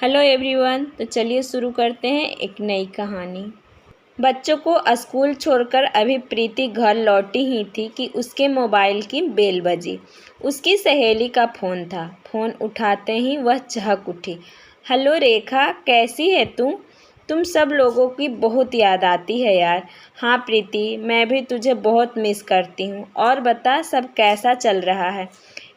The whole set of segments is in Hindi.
Hello everyone. तो चलिए शुरू करते हैं एक नई कहानी। बच्चों को स्कूल छोड़कर अभी प्रीति घर लौटी ही थी कि उसके मोबाइल की बेल बजी। उसकी सहेली का फ़ोन था। फ़ोन उठाते ही वह चहक उठी। हेलो रेखा, कैसी है तू? तुम सब लोगों की बहुत याद आती है यार। हाँ प्रीति, मैं भी तुझे बहुत मिस करती हूँ। और बता, सब कैसा चल रहा है?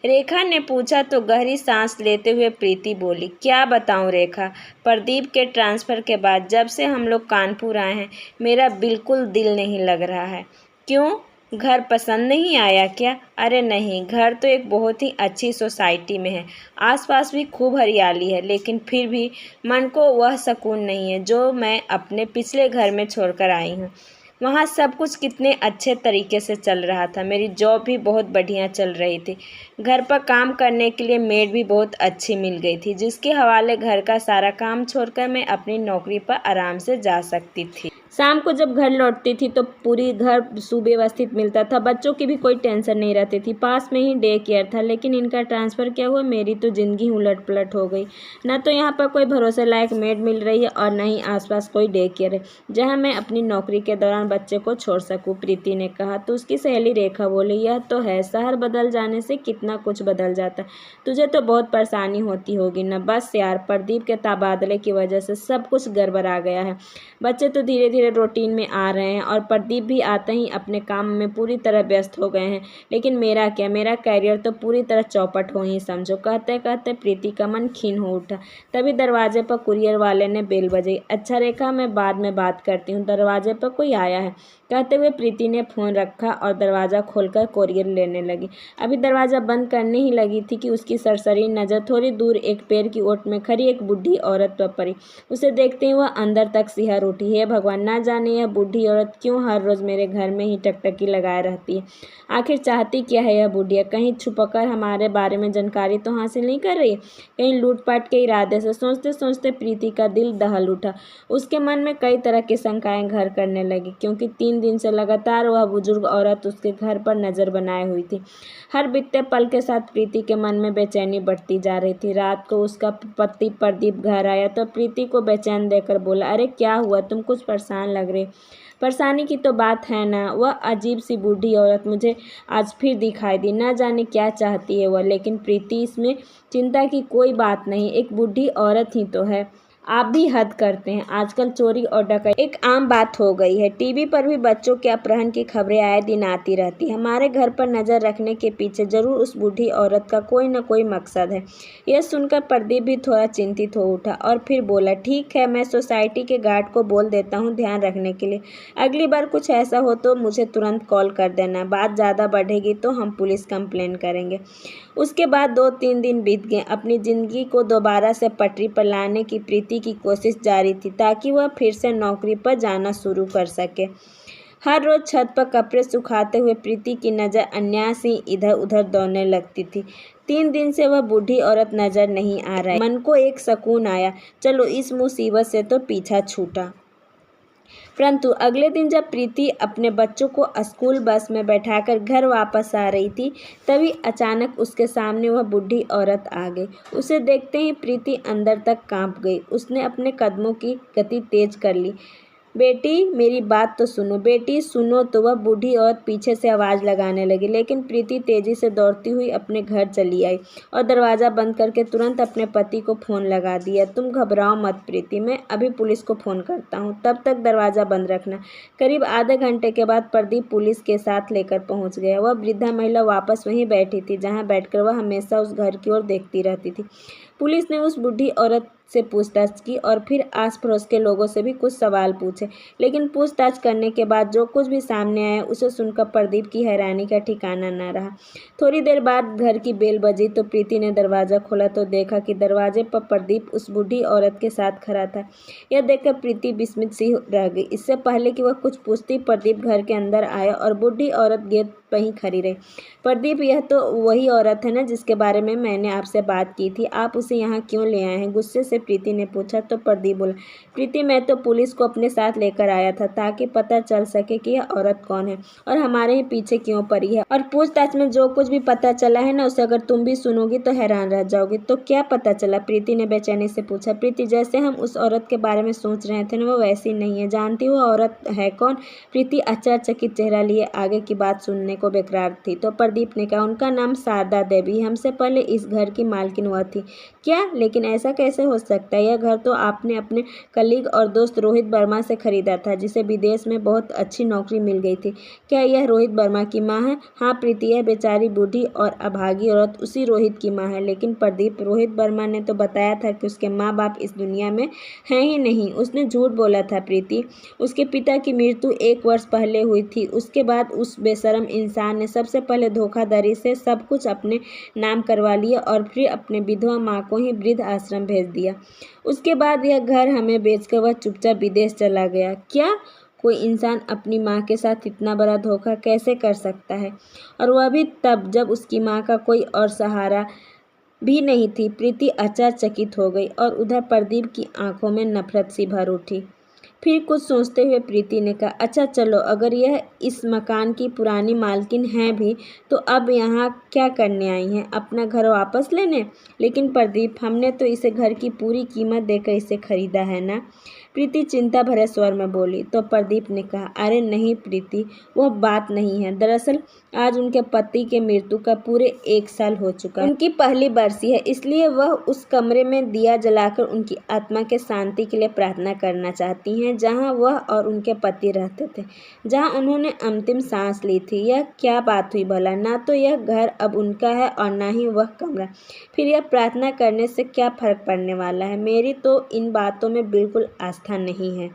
रेखा ने पूछा तो गहरी सांस लेते हुए प्रीति बोली, क्या बताऊं रेखा, प्रदीप के ट्रांसफ़र के बाद जब से हम लोग कानपुर आए हैं मेरा बिल्कुल दिल नहीं लग रहा है। क्यों, घर पसंद नहीं आया क्या? अरे नहीं, घर तो एक बहुत ही अच्छी सोसाइटी में है, आसपास भी खूब हरियाली है, लेकिन फिर भी मन को वह सुकून नहीं है जो मैं अपने पिछले घर में छोड़कर आई हूँ। वहाँ सब कुछ कितने अच्छे तरीके से चल रहा था। मेरी जॉब भी बहुत बढ़िया चल रही थी। घर पर काम करने के लिए मेड भी बहुत अच्छी मिल गई थी, जिसके हवाले घर का सारा काम छोड़कर मैं अपनी नौकरी पर आराम से जा सकती थी। शाम को जब घर लौटती थी तो पूरी घर सुव्यवस्थित मिलता था। बच्चों की भी कोई टेंशन नहीं रहती थी। पास में ही डे केयर था, लेकिन इनका ट्रांसफ़र क्या हुआ, मेरी तो ज़िंदगी उलट पलट हो गई। न तो यहाँ पर कोई भरोसे लायक मेड मिल रही है और न ही आसपास कोई डे केयर है जहाँ मैं अपनी नौकरी के दौरान बच्चे को छोड़ सकूँ, प्रीति ने कहा। तो उसकी सहेली रेखा बोली, यह तो है, शहर बदल जाने से कितना कुछ बदल जाता है। तुझे तो बहुत परेशानी होती होगी ना? बस यार, प्रदीप के तबादले की वजह से सब कुछ गड़बड़ा गया है। बच्चे तो धीरे धीरे रूटीन में आ रहे हैं और प्रदीप भी आते ही अपने काम में पूरी तरह व्यस्त हो गए हैं। लेकिन मेरा क्या, मेरा कैरियर तो पूरी तरह चौपट हो ही समझो। कहते कहते प्रीति का मन खीन हो उठा। तभी दरवाजे पर कुरियर वाले ने बेल बजाई। अच्छा रेखा, मैं बाद में बात करती हूँ, दरवाजे पर कोई आया है, कहते हुए प्रीति ने फ़ोन रखा और दरवाज़ा खोलकर कुरियर लेने लगी। अभी दरवाज़ा बंद करने ही लगी थी कि उसकी सरसरी नज़र थोड़ी दूर एक पेड़ की ओट में खड़ी एक बूढ़ी औरत पर पड़ी। उसे देखते ही वह अंदर तक सिहर उठी। हे भगवान, ना जाने यह बूढ़ी औरत क्यों हर रोज़ मेरे घर में ही टकटकी लगाए रहती है। आखिर चाहती क्या है यह बुढ़िया? कहीं छुपकर हमारे बारे में जानकारी तो हासिल नहीं कर रही, कहीं लूटपाट के इरादे से? सोचते सोचते प्रीति का दिल दहल उठा। उसके मन में कई तरह की शंकाएं घर करने लगी, क्योंकि 3 दिन से लगातार वह बुजुर्ग औरत उसके घर पर नज़र बनाए हुई थी। हर बीतते पल के साथ प्रीति के मन में बेचैनी बढ़ती जा रही थी। रात को उसका पति प्रदीप घर आया तो प्रीति को बेचैन देकर बोला, अरे क्या हुआ, तुम कुछ परेशान लग रही। परेशानी की तो बात है ना, वह अजीब सी बूढ़ी औरत मुझे आज फिर दिखाई दी। ना जाने क्या चाहती है वह। लेकिन प्रीति, इसमें चिंता की कोई बात नहीं, एक बूढ़ी औरत ही तो है। आप भी हद करते हैं। आजकल चोरी और डकैती एक आम बात हो गई है। टीवी पर भी बच्चों के अपहरण की खबरें आए दिन आती रहती। हमारे घर पर नज़र रखने के पीछे जरूर उस बूढ़ी औरत का कोई न कोई मकसद है। यह सुनकर प्रदीप भी थोड़ा चिंतित हो उठा और फिर बोला, ठीक है, मैं सोसाइटी के गार्ड को बोल देता हूँ ध्यान रखने के लिए। अगली बार कुछ ऐसा हो तो मुझे तुरंत कॉल कर देना। बात ज़्यादा बढ़ेगी तो हम पुलिस कंप्लेन करेंगे। उसके बाद 2-3 दिन बीत गए। अपनी ज़िंदगी को दोबारा से पटरी पर लाने की प्रीति की कोशिश जारी थी, ताकि वह फिर से नौकरी पर जाना शुरू कर सके। हर रोज़ छत पर कपड़े सुखाते हुए प्रीति की नज़र अन्यास ही इधर उधर दौड़ने लगती थी। 3 दिन से वह बूढ़ी औरत नज़र नहीं आ रही। मन को एक सुकून आया, चलो इस मुसीबत से तो पीछा छूटा। परंतु अगले दिन जब प्रीति अपने बच्चों को स्कूल बस में बैठाकर घर वापस आ रही थी, तभी अचानक उसके सामने वह बूढ़ी औरत आ गई। उसे देखते ही प्रीति अंदर तक कांप गई। उसने अपने कदमों की गति तेज कर ली। बेटी, मेरी बात तो सुनो, बेटी सुनो। तो वह बूढ़ी औरत पीछे से आवाज़ लगाने लगी, लेकिन प्रीति तेजी से दौड़ती हुई अपने घर चली आई और दरवाज़ा बंद करके तुरंत अपने पति को फ़ोन लगा दिया। तुम घबराओ मत प्रीति, मैं अभी पुलिस को फ़ोन करता हूँ, तब तक दरवाज़ा बंद रखना। करीब आधे घंटे के बाद प्रदीप पुलिस के साथ लेकर पहुँच गया। वह वृद्धा महिला वापस वहीं बैठी थी जहाँ बैठकर वह हमेशा उस घर की ओर देखती रहती थी। पुलिस ने उस बूढ़ी औरत से पूछताछ की और फिर आस पड़ोस के लोगों से भी कुछ सवाल पूछे, लेकिन पूछताछ करने के बाद जो कुछ भी सामने आया उसे सुनकर प्रदीप की हैरानी का ठिकाना न रहा। थोड़ी देर बाद घर की बेल बजी तो प्रीति ने दरवाज़ा खोला तो देखा कि दरवाजे पर प्रदीप उस बूढ़ी औरत के साथ खड़ा था। यह देखकर प्रीति विस्मित सी रह गई। इससे पहले कि वह कुछ पूछती, प्रदीप घर के अंदर आया और बूढ़ी औरत गेट वहीं खड़ी रही। प्रदीप, यह तो वही औरत है ना जिसके बारे में मैंने आपसे बात की थी, आप उसे यहाँ क्यों ले आए हैं? गुस्से से प्रीति ने पूछा तो प्रदीप बोला, प्रीति, मैं तो पुलिस को अपने साथ लेकर आया था ताकि पता चल सके कि यह औरत कौन है और हमारे ही पीछे क्यों पड़ी है, और पूछताछ में जो कुछ भी पता चला है ना, उसे अगर तुम भी सुनोगी तो हैरान रह जाओगी। तो क्या पता चला? प्रीति ने बेचैनी से पूछा। प्रीति, जैसे हम उस औरत के बारे में सोच रहे थे ना, वो वैसी नहीं है। जानती हो औरत है कौन? प्रीति आश्चर्यचकित चेहरा लिए आगे की बात सुनने को बेकरार थी। तो प्रदीप ने कहा, उनका नाम शारदा देवी, हमसे पहले इस घर की मालकिन वह थी। क्या? लेकिन ऐसा कैसे हो सकता है? यह घर तो आपने अपने कलीग और दोस्त रोहित वर्मा से खरीदा था, जिसे विदेश में बहुत अच्छी नौकरी मिल गई थी। क्या यह रोहित वर्मा की माँ है? हाँ प्रीति, यह बेचारी बूढ़ी और अभागी औरत उसी रोहित की माँ है। लेकिन प्रदीप, रोहित वर्मा ने तो बताया था कि उसके माँ बाप इस दुनिया में हैं ही नहीं। उसने झूठ बोला था प्रीति। उसके पिता की मृत्यु 1 वर्ष पहले हुई थी। उसके बाद उस बेशरम इंसान ने सबसे पहले धोखाधड़ी से सब कुछ अपने नाम करवा लिया और फिर अपने विधवा माँ को ही वृद्ध आश्रम भेज दिया। उसके बाद यह घर हमें बेचकर वह चुपचाप विदेश चला गया। क्या? कोई इंसान अपनी माँ के साथ इतना बड़ा धोखा कैसे कर सकता है? और वह भी तब जब उसकी माँ का कोई और सहारा भी नहीं थी। प्रीति आश्चर्यचकित हो गई और उधर प्रदीप की आंखों में नफरत सी भर उठी। फिर कुछ सोचते हुए प्रीति ने कहा, अच्छा चलो, अगर यह इस मकान की पुरानी मालकिन है भी तो अब यहाँ क्या करने आई हैं? अपना घर वापस लेने? लेकिन प्रदीप, हमने तो इसे घर की पूरी कीमत देकर इसे खरीदा है ना? प्रीति चिंता भरे स्वर में बोली। तो प्रदीप ने कहा, अरे नहीं प्रीति, वह बात नहीं है। दरअसल आज उनके पति के मृत्यु का पूरे 1 साल हो चुका है। उनकी पहली बरसी है, इसलिए वह उस कमरे में दिया जलाकर उनकी आत्मा के शांति के लिए प्रार्थना करना चाहती हैं, जहां वह और उनके पति रहते थे, जहां उन्होंने अंतिम सांस ली थी। यह क्या बात हुई भला? ना तो यह घर अब उनका है और ना ही वह कमरा। फिर यह प्रार्थना करने से क्या फर्क पड़ने वाला है? मेरी तो इन बातों में बिल्कुल आस्था नहीं है।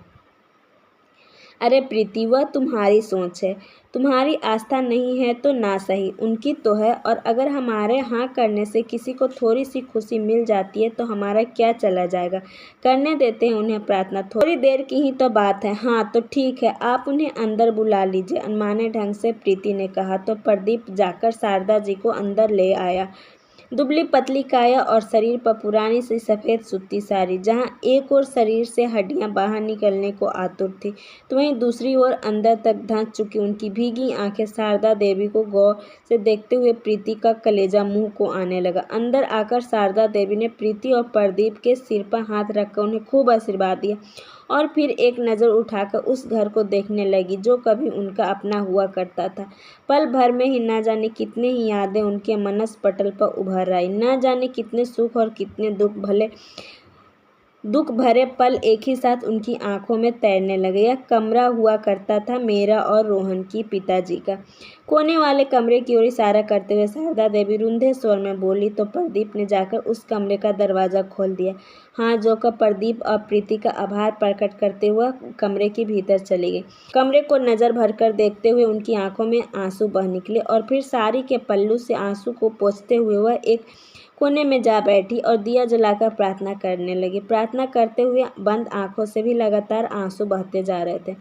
अरे प्रीति, वह तुम्हारी सोच है। तुम्हारी आस्था नहीं है तो ना सही, उनकी तो है। और अगर हमारे हाँ करने से किसी को थोड़ी सी खुशी मिल जाती है तो हमारा क्या चला जाएगा? करने देते हैं उन्हें प्रार्थना, थोड़ी देर की ही तो बात है। हाँ तो ठीक है, आप उन्हें अंदर बुला लीजिए, अनमाने ढंग से प्रीति ने कहा। तो प्रदीप जाकर शारदा जी को अंदर ले आया। दुबली पतली काया और शरीर पर पुरानी सी सफ़ेद सूती साड़ी, जहाँ एक ओर शरीर से हड्डियाँ बाहर निकलने को आतुर थी तो वहीं दूसरी ओर अंदर तक धंस चुकी उनकी भीगी आंखें शारदा देवी को गौर से देखते हुए प्रीति का कलेजा मुंह को आने लगा। अंदर आकर शारदा देवी ने प्रीति और प्रदीप के सिर पर हाथ रखकर उन्हें खूब आशीर्वाद दिया और फिर एक नज़र उठाकर उस घर को देखने लगी जो कभी उनका अपना हुआ करता था। पल भर में ही न जाने कितने ही यादें उनके मनस पटल पर उभर आई, न जाने कितने सुख और कितने दुख भरे पल एक ही साथ उनकी आंखों में तैरने लगे। यह कमरा हुआ करता था मेरा और रोहन की पिताजी का। कोने वाले कमरे की ओर इशारा करते हुए शारदा देवी रुंधे स्वर में बोली तो प्रदीप ने जाकर उस कमरे का दरवाज़ा खोल दिया। हाँ जोकर प्रदीप और प्रीति का आभार प्रकट करते हुए कमरे के भीतर चली गई। कमरे को नज़र भरकर देखते हुए उनकी आंखों में आंसू बह निकले और फिर साड़ी के पल्लू से आंसू को पोंछते हुए वह एक कोने में जा बैठी और दिया जलाकर प्रार्थना करने लगी। प्रार्थना करते हुए बंद आंखों से भी लगातार आंसू बहते जा रहे थे।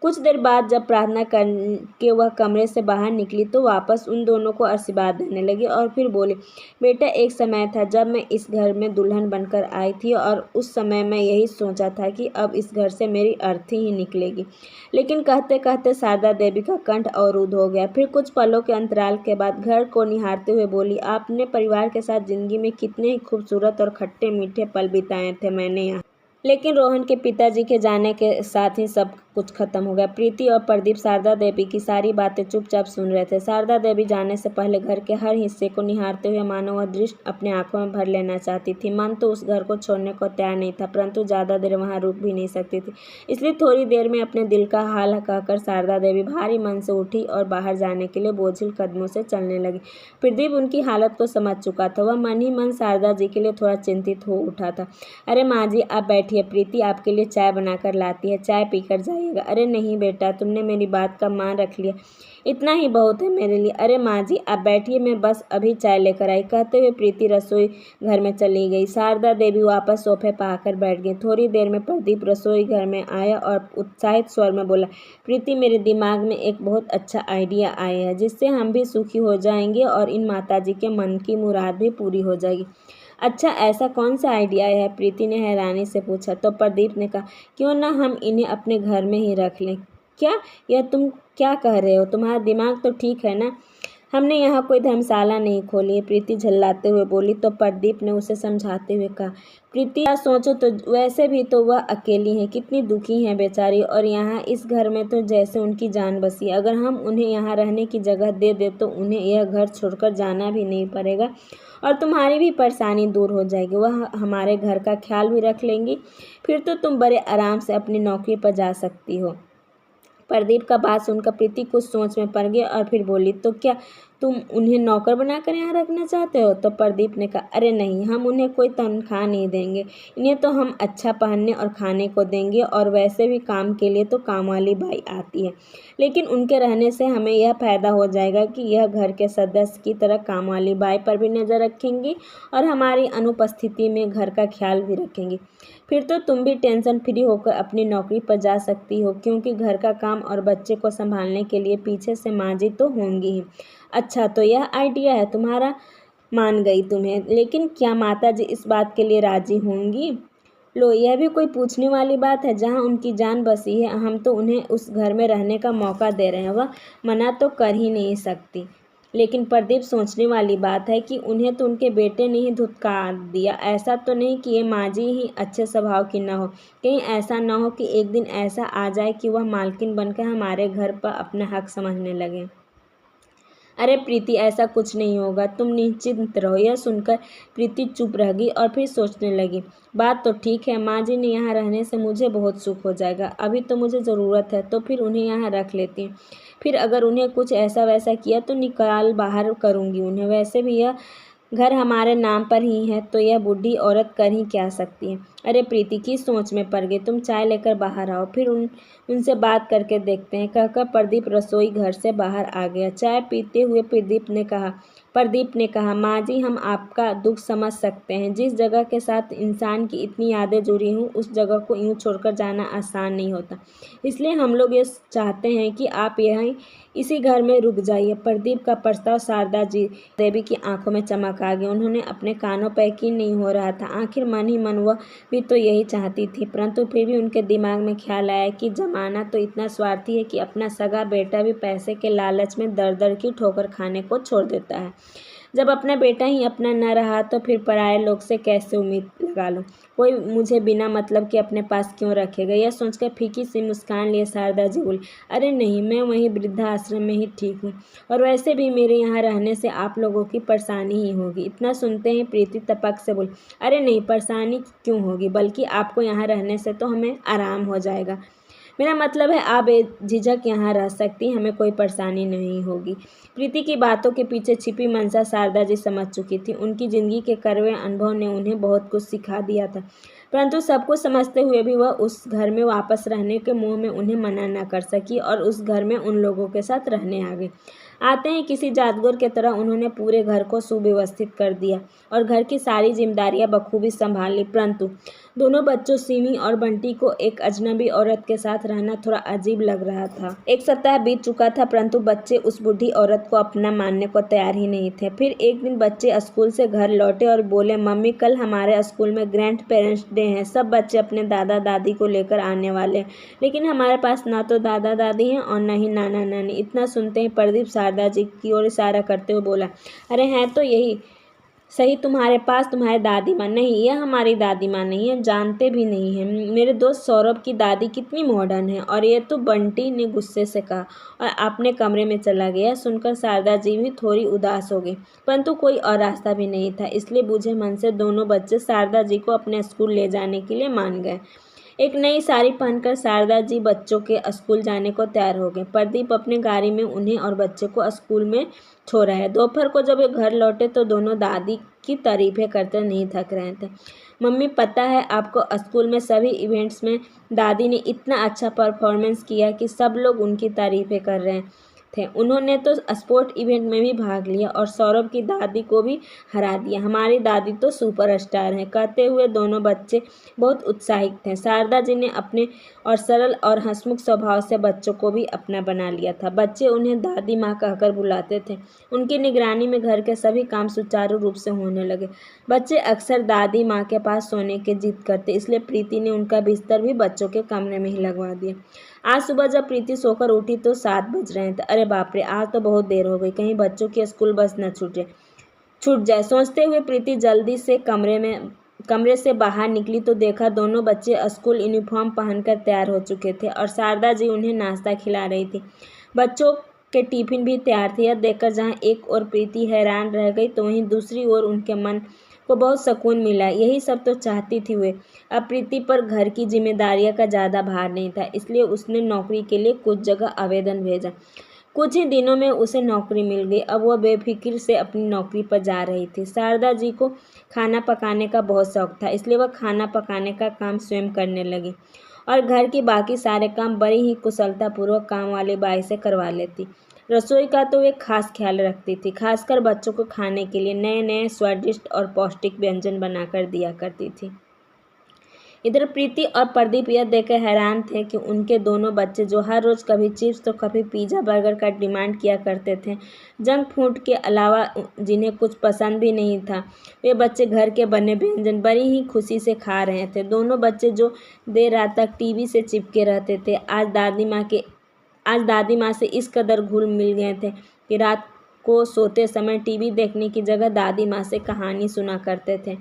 कुछ देर बाद जब प्रार्थना करके वह कमरे से बाहर निकली तो वापस उन दोनों को आशीर्वाद देने लगी और फिर बोली, बेटा एक समय था जब मैं इस घर में दुल्हन बनकर आई थी और उस समय मैं यही सोचा था कि अब इस घर से मेरी अर्थी ही निकलेगी। लेकिन कहते कहते शारदा देवी का कंठ अवरुद्ध हो गया। फिर कुछ पलों के अंतराल के बाद घर को निहारते हुए बोली, आपने परिवार के साथ जिंदगी में कितने ही खूबसूरत और खट्टे मीठे पल बिताए थे मैंने यहाँ, लेकिन रोहन के पिताजी के जाने के साथ ही सब कुछ खत्म हो गया। प्रीति और प्रदीप शारदा देवी की सारी बातें चुपचाप सुन रहे थे। शारदा देवी जाने से पहले घर के हर हिस्से को निहारते हुए मानो वह दृश्य अपने आंखों में भर लेना चाहती थी। मन तो उस घर को छोड़ने को तैयार नहीं था, परंतु ज़्यादा देर वहाँ रुक भी नहीं सकती थी। इसलिए थोड़ी देर में अपने दिल का हाल कहकर शारदा देवी भारी मन से उठी और बाहर जाने के लिए बोझिल कदमों से चलने लगी। प्रदीप उनकी हालत को समझ चुका था। वह मन ही मन शारदा जी के लिए थोड़ा चिंतित हो उठा था। अरे माँ जी, आप बैठिए, प्रीति आपके लिए चाय बनाकर लाती है, चाय पीकर जाइए। आइएगा। अरे नहीं बेटा, तुमने मेरी बात का मान रख लिया, इतना ही बहुत है मेरे लिए। अरे माँ जी आप बैठिए, मैं बस अभी चाय लेकर आई, कहते हुए प्रीति रसोई घर में चली गई। शारदा देवी वापस सोफे पर आकर बैठ गई। थोड़ी देर में प्रदीप रसोई घर में आया और उत्साहित स्वर में बोला, प्रीति मेरे दिमाग में एक बहुत अच्छा आइडिया आया है, जिससे हम भी सुखी हो जाएंगे और इन माताजी के मन की मुराद भी पूरी हो जाएगी। अच्छा, ऐसा कौन सा आइडिया है? प्रीति ने हैरानी से पूछा। तो प्रदीप ने कहा, क्यों ना हम इन्हें अपने घर में ही रख लें। क्या? यह तुम क्या कह रहे हो? तुम्हारा दिमाग तो ठीक है ना? हमने यहाँ कोई धर्मशाला नहीं खोली है, प्रीति झल्लाते हुए बोली। तो प्रदीप ने उसे समझाते हुए कहा, प्रीति सोचो तो, वैसे भी तो वह अकेली हैं, कितनी दुखी हैं बेचारी, और यहाँ इस घर में तो जैसे उनकी जान बसी। अगर हम उन्हें यहाँ रहने की जगह दे दे तो उन्हें यह घर छोड़कर जाना भी नहीं पड़ेगा और तुम्हारी भी परेशानी दूर हो जाएगी। वह हमारे घर का ख्याल भी रख लेंगी। फिर तो तुम बड़े आराम से अपनी नौकरी पर जा सकती हो। प्रदीप का बात सुनकर प्रीति कुछ सोच में पड़ गई और फिर बोली, तो क्या तुम उन्हें नौकर बनाकर यहाँ रखना चाहते हो? तो प्रदीप ने कहा, अरे नहीं, हम उन्हें कोई तनख्वाह नहीं देंगे, इन्हें तो हम अच्छा पहनने और खाने को देंगे, और वैसे भी काम के लिए तो काम वाली बाई आती है। लेकिन उनके रहने से हमें यह फायदा हो जाएगा कि यह घर के सदस्य की तरह काम वाली बाई पर भी नज़र रखेंगी और हमारी अनुपस्थिति में घर का ख्याल भी रखेंगी। फिर तो तुम भी टेंशन फ्री होकर अपनी नौकरी पर जा सकती हो, क्योंकि घर का काम और बच्चे को संभालने के लिए पीछे से माँ जी तो होंगी ही। अच्छा, तो यह आइडिया है तुम्हारा, मान गई तुम्हें, लेकिन क्या माता जी इस बात के लिए राजी होंगी? लो, यह भी कोई पूछने वाली बात है? जहाँ उनकी जान बसी है, हम तो उन्हें उस घर में रहने का मौका दे रहे हैं, वह मना तो कर ही नहीं सकती। लेकिन प्रदीप, सोचने वाली बात है कि उन्हें तो उनके बेटे ने ही धुतकार दिया। ऐसा तो नहीं कि ये माँ जी ही अच्छे स्वभाव की न हो। कहीं ऐसा न हो कि एक दिन ऐसा आ जाए कि वह मालकिन बनकर हमारे घर पर अपना हक समझने लगे। अरे प्रीति, ऐसा कुछ नहीं होगा, तुम निश्चिंत रहो। यह सुनकर प्रीति चुप रह गई और फिर सोचने लगी, बात तो ठीक है, माँ जी ने यहाँ रहने से मुझे बहुत सुख हो जाएगा। अभी तो मुझे ज़रूरत है तो फिर उन्हें यहाँ रख लेती हूँ। फिर अगर उन्हें कुछ ऐसा वैसा किया तो निकाल बाहर करूँगी उन्हें। वैसे भी यह घर हमारे नाम पर ही है, तो यह बूढ़ी औरत कर ही क्या सकती है। अरे प्रीति की सोच में पड़ गई, तुम चाय लेकर बाहर आओ, फिर उनसे बात करके देखते हैं। कहकर प्रदीप रसोई घर से बाहर आ गया। चाय पीते हुए प्रदीप ने कहा, माँ जी, हम आपका दुख समझ सकते हैं। जिस जगह के साथ इंसान की इतनी यादें जुड़ी हों, उस जगह को यूँ छोड़कर जाना आसान नहीं होता। इसलिए हम लोग ये चाहते हैं कि आप यहीं इसी घर में रुक जाइए। प्रदीप का प्रस्ताव शारदा जी देवी की आंखों में चमक आ गई। उन्होंने अपने कानों पर यकीन नहीं हो रहा था। आखिर मन ही मन वह भी तो यही चाहती थी, परंतु फिर भी उनके दिमाग में ख्याल आया कि जमाना तो इतना स्वार्थी है कि अपना सगा बेटा भी पैसे के लालच में दर दर की ठोकर खाने को छोड़ देता है। जब अपना बेटा ही अपना न रहा तो फिर पराये लोग से कैसे उम्मीद लगा लूं? कोई मुझे बिना मतलब के अपने पास क्यों रखेगा? यह सोचकर फीकी सी मुस्कान लिए शारदा जी बोली, अरे नहीं, मैं वहीं वृद्धाश्रम में ही ठीक हूँ, और वैसे भी मेरे यहाँ रहने से आप लोगों की परेशानी ही होगी। इतना सुनते ही प्रीति तपक से बोली, अरे नहीं, परेशानी क्यों होगी, बल्कि आपको यहाँ रहने से तो हमें आराम हो जाएगा। मेरा मतलब है आप बेझिझक यहाँ रह सकती, हमें कोई परेशानी नहीं होगी। प्रीति की बातों के पीछे छिपी मंशा शारदा जी समझ चुकी थी। उनकी जिंदगी के कड़वे अनुभव ने उन्हें बहुत कुछ सिखा दिया था, परंतु सब कुछ समझते हुए भी वह उस घर में वापस रहने के मोह में उन्हें मना न कर सकी और उस घर में उन लोगों के साथ रहने आ गई। आते ही किसी जादूगर के तरह उन्होंने पूरे घर को सुव्यवस्थित कर दिया और घर की सारी जिम्मेदारियां बखूबी संभाल ली। परंतु दोनों बच्चों सिमी और बंटी को एक अजनबी औरत के साथ रहना थोड़ा अजीब लग रहा था। एक सप्ताह बीत चुका था, परंतु बच्चे उस बूढ़ी औरत को अपना मानने को तैयार ही नहीं थे। फिर एक दिन बच्चे स्कूल से घर लौटे और बोले, मम्मी, कल हमारे स्कूल में ग्रैंड पेरेंट्स डे है, सब बच्चे अपने दादा दादी को लेकर आने वाले हैं, लेकिन हमारे पास ना तो दादा दादी हैं और न ही नाना नानी। इतना सुनते ही प्रदीप शारदा जी की ओर इशारा करते हुए बोला, अरे हैं तो यही सही तुम्हारे पास तुम्हारी दादी माँ। नहीं, यह हमारी दादी माँ नहीं है, जानते भी नहीं हैं। मेरे दोस्त सौरभ की दादी कितनी मॉडर्न है। और ये तो, बंटी ने गुस्से से कहा और अपने कमरे में चला गया। सुनकर शारदा जी भी थोड़ी उदास हो गई, परंतु कोई और रास्ता भी नहीं था, इसलिए बूझे मन से दोनों बच्चे शारदा जी को अपने स्कूल ले जाने के लिए मान गए। एक नई साड़ी पहनकर शारदा जी बच्चों के स्कूल जाने को तैयार हो गए। प्रदीप अपने गाड़ी में उन्हें और बच्चों को स्कूल में छोड़ा है। दोपहर को जब वे घर लौटे तो दोनों दादी की तारीफें करते नहीं थक रहे थे। मम्मी, पता है आपको, स्कूल में सभी इवेंट्स में दादी ने इतना अच्छा परफॉर्मेंस किया कि सब लोग उनकी तारीफें कर रहे थे। उन्होंने तो स्पोर्ट इवेंट में भी भाग लिया और सौरभ की दादी को भी हरा दिया। हमारी दादी तो सुपरस्टार हैं। कहते हुए दोनों बच्चे बहुत उत्साहित थे। शारदा जी ने अपने और सरल और हंसमुख स्वभाव से बच्चों को भी अपना बना लिया था। बच्चे उन्हें दादी माँ कहकर बुलाते थे। उनकी निगरानी में घर के सभी काम सुचारू रूप से होने लगे। बच्चे अक्सर दादी माँ के पास सोने की जिद करते, इसलिए प्रीति ने उनका बिस्तर भी बच्चों के कमरे में ही लगवा दिया। आज सुबह जब प्रीति सोकर उठी तो 7 बज रहे थे। अरे बाप रे, आज तो बहुत देर हो गई, कहीं बच्चों की स्कूल बस न छूट जाए। सोचते हुए प्रीति जल्दी से कमरे से बाहर निकली तो देखा दोनों बच्चे स्कूल यूनिफॉर्म पहनकर तैयार हो चुके थे और शारदा जी उन्हें नाश्ता खिला रही थी। बच्चों के टिफिन भी तैयार थे। यह देखकर जहाँ एक ओर प्रीति हैरान रह गई तो वहीं दूसरी ओर उनके मन को बहुत सुकून मिला। यही सब तो चाहती थी वे। अब प्रीति पर घर की जिम्मेदारियों का ज़्यादा भार नहीं था, इसलिए उसने नौकरी के लिए कुछ जगह आवेदन भेजा। कुछ ही दिनों में उसे नौकरी मिल गई। अब वह बेफिक्र से अपनी नौकरी पर जा रही थी। शारदा जी को खाना पकाने का बहुत शौक था, इसलिए वह खाना पकाने का काम स्वयं करने लगी और घर के बाकी सारे काम बड़ी ही कुशलतापूर्वक काम वाली बाई से करवा लेती। रसोई का तो वे खास ख्याल रखती थी, खासकर बच्चों को खाने के लिए नए नए स्वादिष्ट और पौष्टिक व्यंजन बनाकर दिया करती थी। इधर प्रीति और प्रदीप यह देखकर हैरान थे कि उनके दोनों बच्चे, जो हर रोज़ कभी चिप्स तो कभी पिज़्ज़ा बर्गर का डिमांड किया करते थे, जंक फूड के अलावा जिन्हें कुछ पसंद भी नहीं था, वे बच्चे घर के बने व्यंजन बड़ी ही खुशी से खा रहे थे। दोनों बच्चे जो देर रात तक टीवी से चिपके रहते थे, आज दादी माँ से इस कदर घुल मिल गए थे कि रात को सोते समय टीवी देखने की जगह दादी माँ से कहानी सुना करते थे।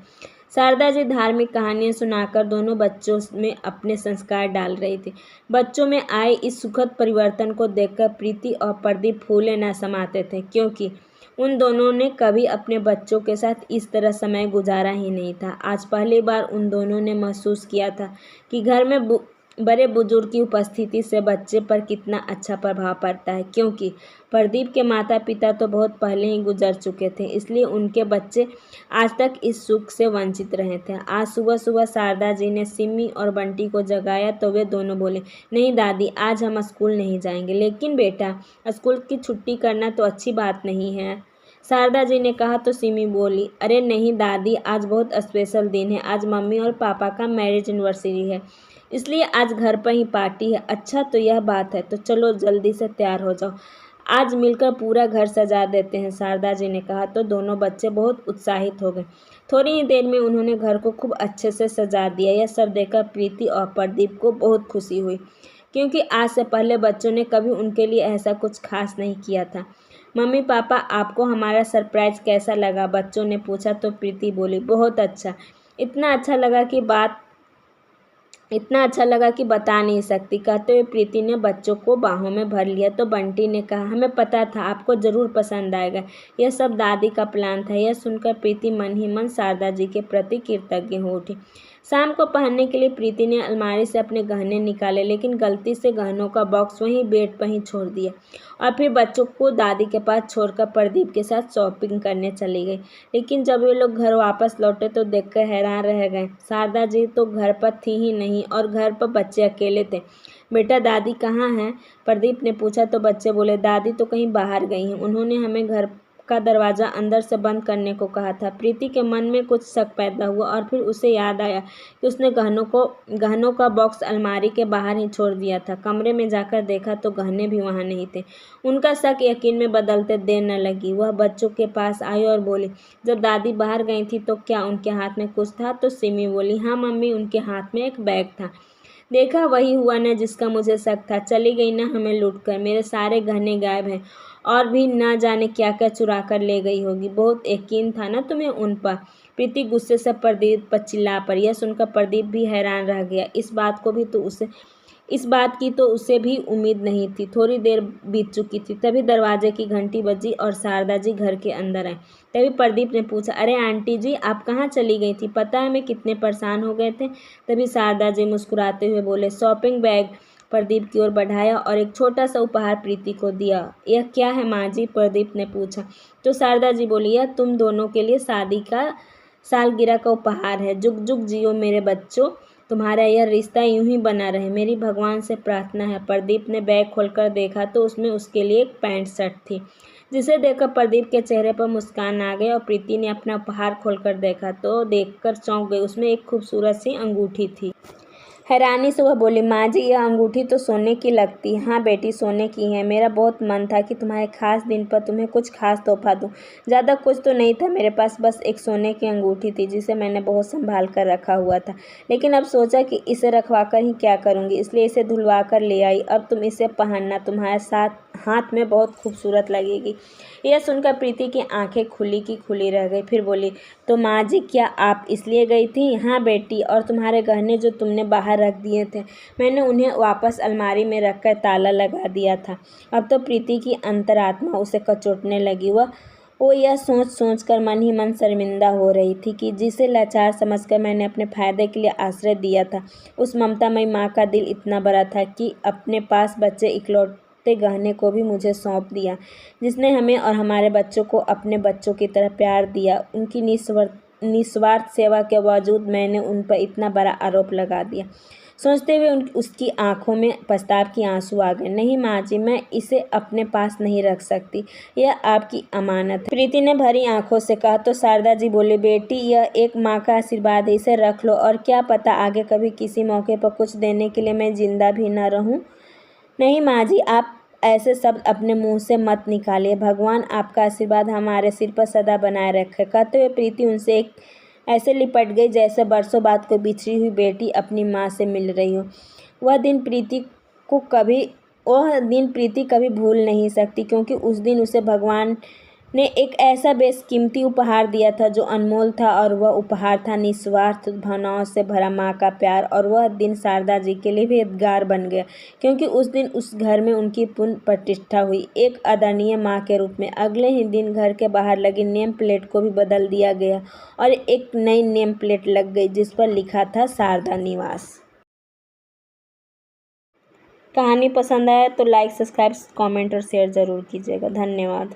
शारदा जी धार्मिक कहानियाँ सुनाकर दोनों बच्चों में अपने संस्कार डाल रही थी। बच्चों में आए इस सुखद परिवर्तन को देखकर प्रीति और प्रदीप फूले न समाते थे, क्योंकि उन दोनों ने कभी अपने बच्चों के साथ इस तरह समय गुजारा ही नहीं था। आज पहली बार उन दोनों ने महसूस किया था कि घर में बड़े बुजुर्ग की उपस्थिति से बच्चे पर कितना अच्छा प्रभाव पड़ता है, क्योंकि प्रदीप के माता पिता तो बहुत पहले ही गुजर चुके थे, इसलिए उनके बच्चे आज तक इस सुख से वंचित रहे थे। आज सुबह सुबह शारदा जी ने सिमी और बंटी को जगाया तो वे दोनों बोले, नहीं दादी, आज हम स्कूल नहीं जाएंगे। लेकिन बेटा, स्कूल की छुट्टी करना तो अच्छी बात नहीं है, शारदा जी ने कहा तो सिमी बोली, अरे नहीं दादी, आज बहुत स्पेशल दिन है। आज मम्मी और पापा का मैरिज एनिवर्सरी है, इसलिए आज घर पर ही पार्टी है। अच्छा, तो यह बात है, तो चलो जल्दी से तैयार हो जाओ, आज मिलकर पूरा घर सजा देते हैं, शारदा जी ने कहा तो दोनों बच्चे बहुत उत्साहित हो गए। थोड़ी ही देर में उन्होंने घर को खूब अच्छे से सजा दिया। यह सब देखकर प्रीति और प्रदीप को बहुत खुशी हुई, क्योंकि आज से पहले बच्चों ने कभी उनके लिए ऐसा कुछ खास नहीं किया था। मम्मी पापा, आपको हमारा सरप्राइज़ कैसा लगा? बच्चों ने पूछा तो प्रीति बोली, बहुत अच्छा। इतना अच्छा लगा कि बता नहीं सकती। कहते हुए प्रीति ने बच्चों को बाहों में भर लिया तो बंटी ने कहा, हमें पता था आपको ज़रूर पसंद आएगा, यह सब दादी का प्लान था। यह सुनकर प्रीति मन ही मन शारदा जी के प्रति कृतज्ञ हो उठी। शाम को पहनने के लिए प्रीति ने अलमारी से अपने गहने निकाले, लेकिन गलती से गहनों का बॉक्स वहीं बेड पर ही छोड़ दिया और फिर बच्चों को दादी के पास छोड़कर प्रदीप के साथ शॉपिंग करने चली गई। लेकिन जब वे लोग घर वापस लौटे तो देखकर हैरान रह गए। शारदा जी तो घर पर थी ही नहीं और घर पर बच्चे अकेले थे। बेटा, दादी कहाँ हैं? प्रदीप ने पूछा तो बच्चे बोले, दादी तो कहीं बाहर गई हैं, उन्होंने हमें घर का दरवाज़ा अंदर से बंद करने को कहा था। प्रीति के मन में कुछ शक पैदा हुआ और फिर उसे याद आया कि उसने गहनों का बॉक्स अलमारी के बाहर ही छोड़ दिया था। कमरे में जाकर देखा तो गहने भी वहाँ नहीं थे। उनका शक यकीन में बदलते देर न लगी। वह बच्चों के पास आई और बोली, जब दादी बाहर गई थी तो क्या उनके हाथ में कुछ था? तो सिमी बोली, हाँ मम्मी, उनके हाथ में एक बैग था। देखा, वही हुआ न जिसका मुझे शक था। चली गई ना हमें लूट कर। मेरे सारे गहने गायब हैं और भी न जाने क्या क्या चुरा कर ले गई होगी। बहुत यकीन था ना तुम्हें उन पर। प्रीति गुस्से से प्रदीप पर चिल्ला पड़ी। यह सुनकर प्रदीप भी हैरान रह गया। इस बात की तो उसे भी उम्मीद नहीं थी। थोड़ी देर बीत चुकी थी, तभी दरवाजे की घंटी बजी और शारदा जी घर के अंदर आए। तभी प्रदीप ने पूछा, अरे आंटी जी, आप कहाँ चली गई थी? पता है मैं कितने परेशान हो गए थे। तभी शारदा जी मुस्कुराते हुए बोले, शॉपिंग बैग प्रदीप की ओर बढ़ाया और एक छोटा सा उपहार प्रीति को दिया। यह क्या है माँ जी? प्रदीप ने पूछा। तो शारदा जी बोली, यह तुम दोनों के लिए शादी का सालगिरह का उपहार है। जुग जुग जियो मेरे बच्चों, तुम्हारा यह रिश्ता यूं ही बना रहे, मेरी भगवान से प्रार्थना है। प्रदीप ने बैग खोलकर देखा तो उसमें उसके लिए एक पैंट शर्ट थी, जिसे देखकर प्रदीप के चेहरे पर मुस्कान आ गई। और प्रीति ने अपना उपहार खोलकर देखा तो देखकर चौंक गई। उसमें एक खूबसूरत सी अंगूठी थी। हैरानी से वह बोली, माँ जी, यह अंगूठी तो सोने की लगती है। हाँ बेटी, सोने की है। मेरा बहुत मन था कि तुम्हारे खास दिन पर तुम्हें कुछ खास तोहफा दूँ। ज़्यादा कुछ तो नहीं था मेरे पास, बस एक सोने की अंगूठी थी जिसे मैंने बहुत संभाल कर रखा हुआ था। लेकिन अब सोचा कि इसे रखवा कर ही क्या करूँगी, इसलिए इसे धुलवा कर ले आई। अब तुम इसे पहनना, तुम्हारे साथ हाथ में बहुत खूबसूरत लगेगी। यह सुनकर प्रीति की आंखें खुली की खुली रह गई। फिर बोली, तो माँ जी, क्या आप इसलिए गई थी? हाँ बेटी, और तुम्हारे गहने जो तुमने बाहर रख दिए थे, मैंने उन्हें वापस अलमारी में रखकर ताला लगा दिया था। अब तो प्रीति की अंतरात्मा उसे कचोटने लगी। वो यह सोच कर मन ही मन शर्मिंदा हो रही थी कि जिसे लाचार समझकर मैंने अपने फायदे के लिए आश्रय दिया था, उस ममतामयी माँ का दिल इतना बड़ा था कि अपने पास बच्चे इकलौते गहने को भी मुझे सौंप दिया, जिसने हमें और हमारे बच्चों को अपने बच्चों की तरह प्यार दिया। उनकी निस्वार्थ सेवा के बावजूद मैंने उन पर इतना बड़ा आरोप लगा दिया। सोचते हुए उसकी आंखों में पछताव के आंसू आ गए। नहीं माँ जी, मैं इसे अपने पास नहीं रख सकती, यह आपकी अमानत है। प्रीति ने भरी आंखों से कहा। तो शारदा जी बोली, बेटी, यह एक माँ का आशीर्वाद है, इसे रख लो, और क्या पता आगे कभी किसी मौके पर कुछ देने के लिए मैं जिंदा भी न रहूं। नहीं माँ जी, आप ऐसे शब्द अपने मुंह से मत निकालिए। भगवान आपका आशीर्वाद हमारे सिर पर सदा बनाए रखे। कहते हुए प्रीति उनसे ऐसे लिपट गई जैसे बरसों बाद कोई बिछड़ी हुई बेटी अपनी माँ से मिल रही हो। वह दिन प्रीति कभी भूल नहीं सकती, क्योंकि उस दिन उसे भगवान ने एक ऐसा बेशकीमती उपहार दिया था जो अनमोल था, और वह उपहार था निस्वार्थ भावनाओं से भरा माँ का प्यार। और वह दिन शारदा जी के लिए भी यादगार बन गया, क्योंकि उस दिन उस घर में उनकी पुण्य प्रतिष्ठा हुई, एक आदरणीय माँ के रूप में। अगले ही दिन घर के बाहर लगी नेम प्लेट को भी बदल दिया गया और एक नई नेम प्लेट लग गई जिस पर लिखा था शारदा निवास। कहानी पसंद आया तो लाइक, सब्सक्राइब, कमेंट और शेयर ज़रूर कीजिएगा। धन्यवाद।